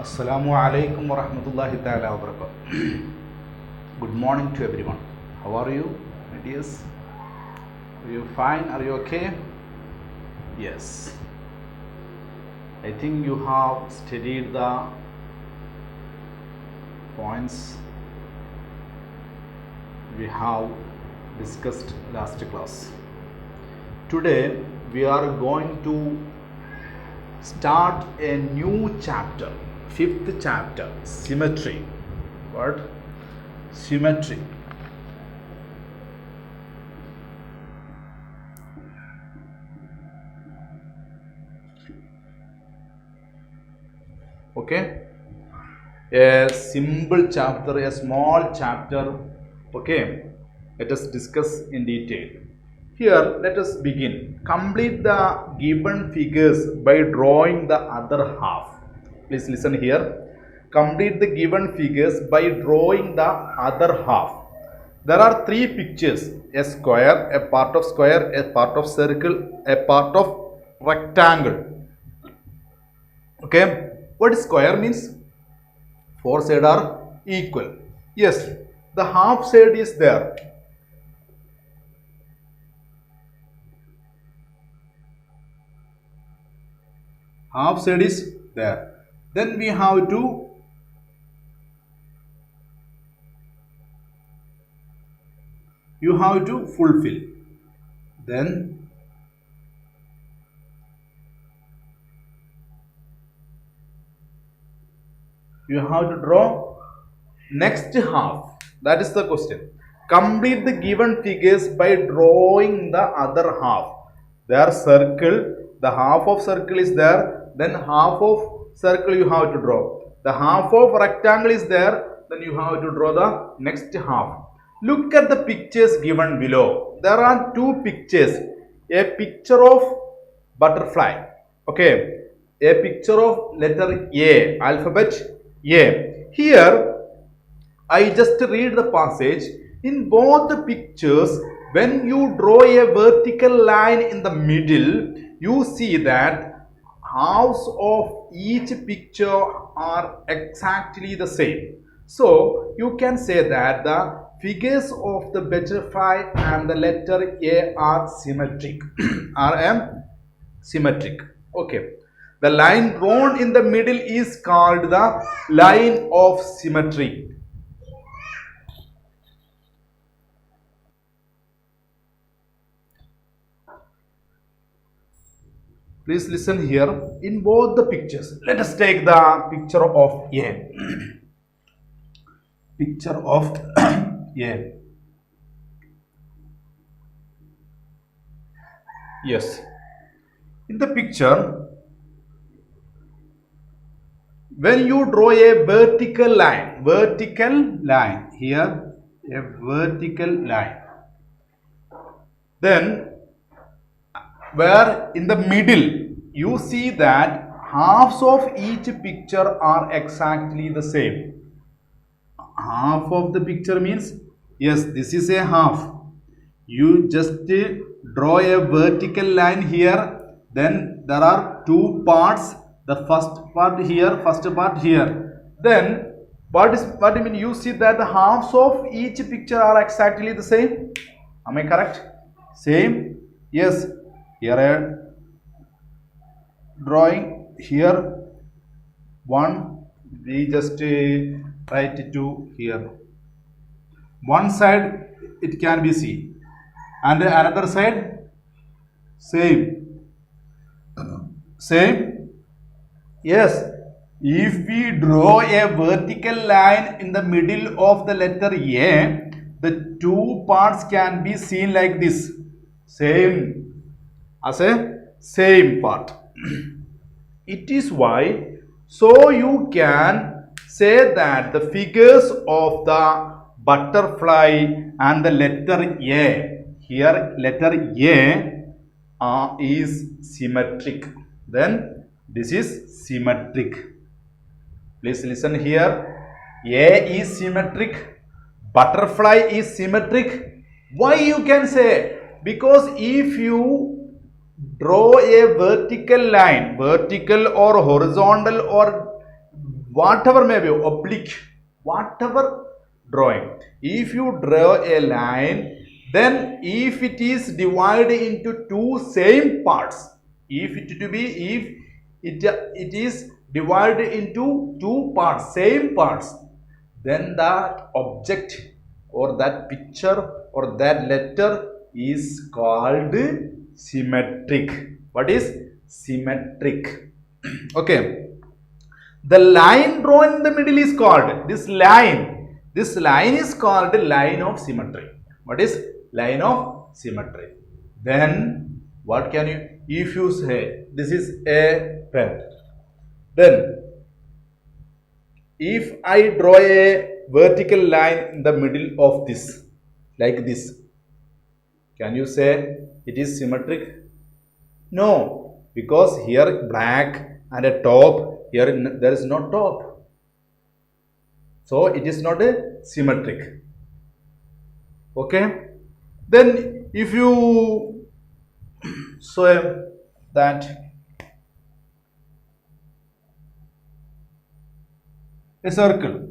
Assalamu alaikum wa rahmatullahi ta'ala wa barakatuh. Good morning to everyone. How are you, my dears? Are you fine? Are you okay? Yes. I think you have studied the points we have discussed last class. Today we are going to start a new chapter, fifth chapter, symmetry. What? Symmetry. Okay, a simple chapter, a small chapter. Okay, let us discuss in detail. Here, let us begin. Complete the given figures by drawing the other half. Please listen here. Complete the given figures by drawing the other half. There are three pictures: a square, a part of square, a part of circle, a part of rectangle. Okay, what square means? Four sides are equal. Yes, the half side is there. Half side is there. Then we have to fulfill. Then you have to draw next half. That is the question. Complete the given figures by drawing the other half. There circle, the half of circle is there, then half of circle you have to draw. The half of rectangle is there, then you have to draw the next half. Look at the pictures given below. There are two pictures. A picture of butterfly. Okay. A picture of letter A, alphabet A. Here, I just read the passage. In both the pictures, when you draw a vertical line in the middle, you see that halves of each picture are exactly the same. So, you can say that the figures of the butterfly and the letter A are symmetric. Symmetric. Okay. The line drawn in the middle is called the line of symmetry. Please listen here. In both the pictures, let us take the picture of A. Picture of A. Yes. In the picture, when you draw a vertical line here, a vertical line, then where in the middle you see that halves of each picture are exactly the same. Half of the picture means, yes, this is a half. You just draw a vertical line here, then there are two parts. The first part here, first part here. Then what do you mean? You see that the halves of each picture are exactly the same. Am I correct? Same? Yes. Here I am drawing here one. We just write it to here. One side it can be seen, and another side same. Same. Yes, if we draw a vertical line in the middle of the letter A, the two parts can be seen like this. Same, as a same part. It is why, so you can say that the figures of the butterfly and the letter A, here letter A is symmetric. Then this is symmetric. Please listen here. A is symmetric. Butterfly is symmetric. Why you can say? Because if you draw a vertical line, vertical or horizontal or whatever may be, oblique, whatever drawing. If you draw a line, then if it is divided into two same parts, if it is divided into two parts, same parts, then that object or that picture or that letter is called symmetric. What is symmetric? Okay. The line drawn in the middle is called, this line is called line of symmetry. What is line of symmetry? Then what can you, if you say this is a pen, then if I draw a vertical line in the middle of this, like this, can you say it is symmetric? No, because here black and a top, here there is no top, so it is not a symmetric. Okay. Then if you say that a circle,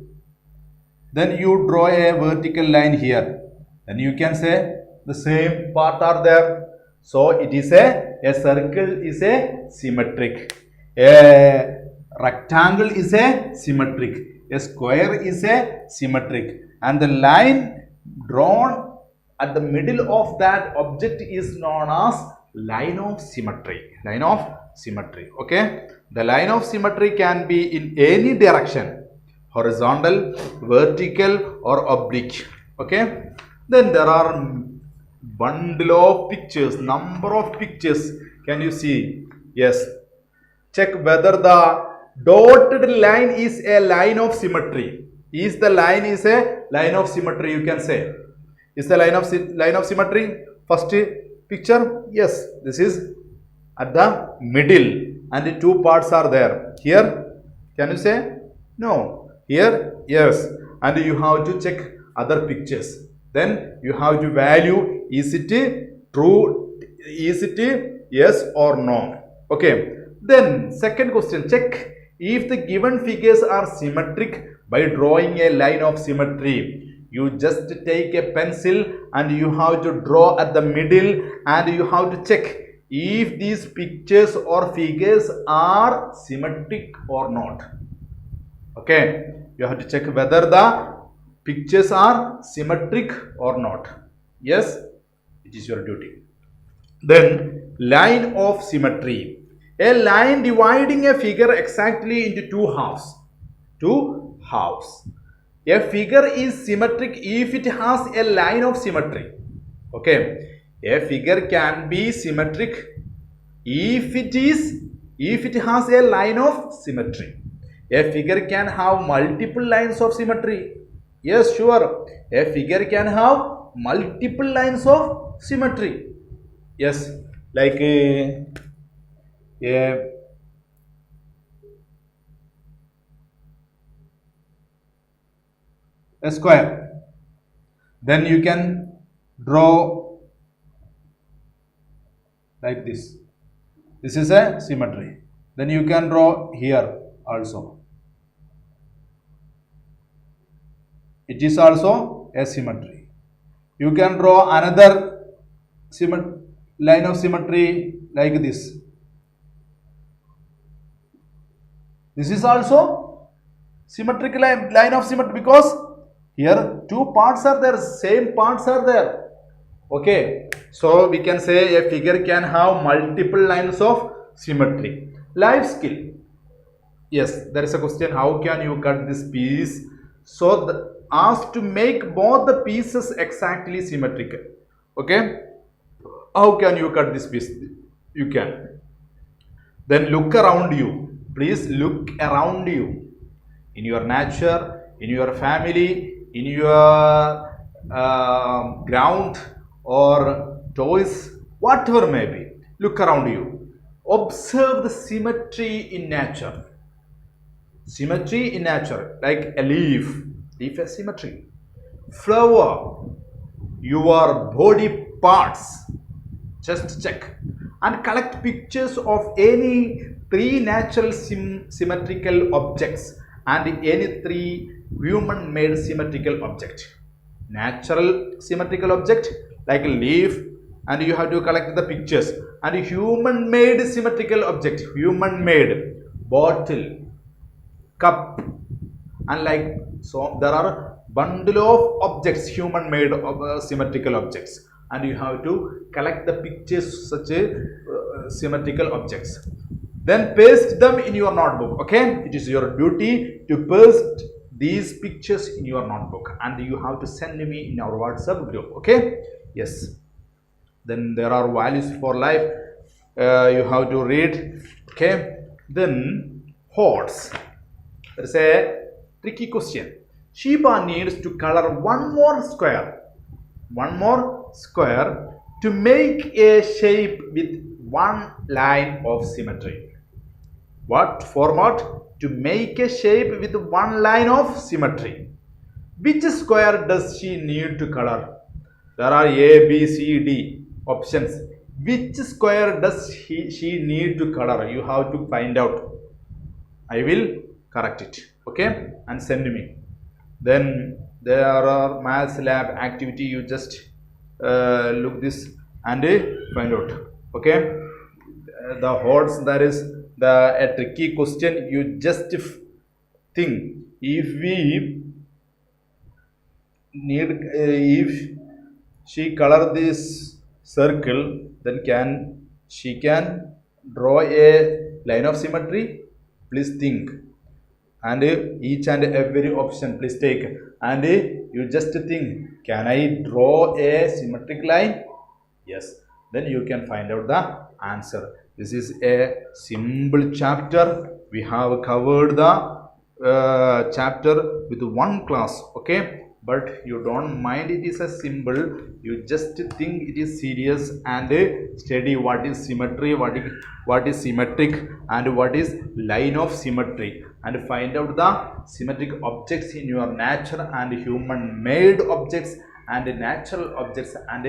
then you draw a vertical line here, then you can say the same part are there, so it is a circle is a symmetric, a rectangle is a symmetric, a square is a symmetric, and the line drawn at the middle of that object is known as line of symmetry. Line of symmetry. Okay. The line of symmetry can be in any direction, horizontal, vertical, or oblique. Okay. Then there are bundle of pictures, number of pictures. Can you see? Yes. Check whether the dotted line is a line of symmetry. Is the line is a line of symmetry? You can say. Is the line of symmetry? First picture, yes, this is at the middle and the two parts are there. Here, can you say? No. Here, yes. And you have to check other pictures. Then you have to value, is it true? Is it yes or no? Okay. Then second question, check if the given figures are symmetric by drawing a line of symmetry. You just take a pencil and you have to draw at the middle and you have to check if these pictures or figures are symmetric or not. Okay. You have to check whether the pictures are symmetric or not. Yes, it is your duty. Then line of symmetry. A line dividing a figure exactly into two halves. Two halves. A figure is symmetric if it has a line of symmetry. Okay. A figure can be symmetric if it has a line of symmetry. A figure can have multiple lines of symmetry. Yes, sure. A figure can have multiple lines of symmetry. Yes, like a square. Then you can draw like this. This is a symmetry. Then you can draw here also. It is also a symmetry. You can draw another line of symmetry like this. This is also symmetric line of symmetry because here two parts are there, same parts are there. Okay, so we can say a figure can have multiple lines of symmetry. Life skill. Yes, there is a question, how can you cut this piece so as to make both the pieces exactly symmetrical? Okay, how can you cut this piece? You can. Then look around you. Please look around you. In your nature, in your family, in your ground or toys, whatever may be. Look around you. Observe the symmetry in nature. Symmetry in nature, like a leaf has symmetry. Flower, your body parts, just check and collect pictures of any three natural symmetrical objects and any three human-made symmetrical object. Natural symmetrical object like a leaf, and you have to collect the pictures, and human-made symmetrical object, human-made bottle, cup, and like so there are bundle of objects, human-made symmetrical objects, and you have to collect the pictures such a symmetrical objects. Then paste them in your notebook. Okay, it is your duty to paste these pictures in your notebook, and you have to send me in our WhatsApp group. Okay, yes. Then there are values for life, you have to read. Okay, then horse. There is a tricky question. Shiba needs to color one more square to make a shape with one line of symmetry. What format? To make a shape with one line of symmetry. Which square does she need to color? There are A, B, C, D options. Which square does she need to color? You have to find out. I will correct it. Okay, and send me. Then there are maths lab activity. You just look this and find out. Okay, the horse, that is a tricky question. You just think, if we need if she color this circle, then she can draw a line of symmetry? Please think, and each and every option please take, and you just think, can I draw a symmetric line? Yes, then you can find out the answer. This is a simple chapter. We have covered the chapter with one class. Okay, but you don't mind it is a symbol. You just think it is serious and study what is symmetry, what is symmetric, and what is line of symmetry, and find out the symmetric objects in your natural and human made objects and natural objects, and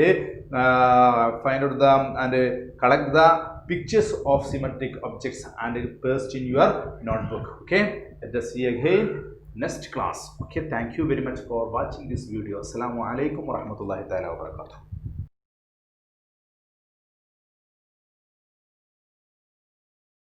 find out the and collect the pictures of symmetric objects and paste in your notebook. Okay, let us see again next class. Okay, thank you very much for watching this video. Assalamu alaikum warahmatullahi taala wabarakatuh.